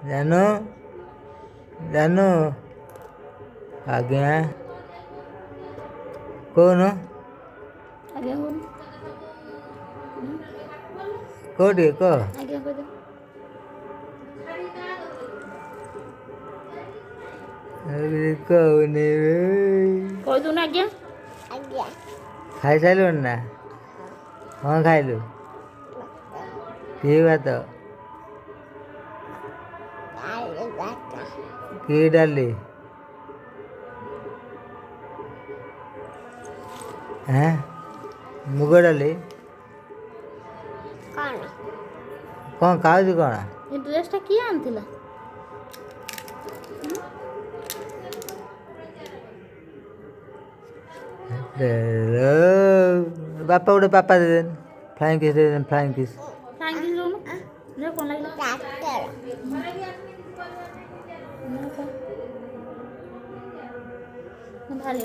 जानू जानू आज्ञा कौन ଆଜ୍ଞା କହୁନ कौटी कह ଆଜ୍ଞା କହିଦେ कौन କହିଦଉନ ଆଜ୍ଞା खाई सारे ना हाँ खाइलु कि बात कि डाली हैं मुग डाली कौन खाऊ कौन ଏ ଡ୍ରେସ୍ଟା କିଏ ଆଣିଥିଲା बापा गोटे पापा दे देन फ्लाइंग किस दे देन फ्लाइंग किस କାହିଁକି ଦଉନ ଯେ କ'ଣ ଲାଗିଲା ଭାରି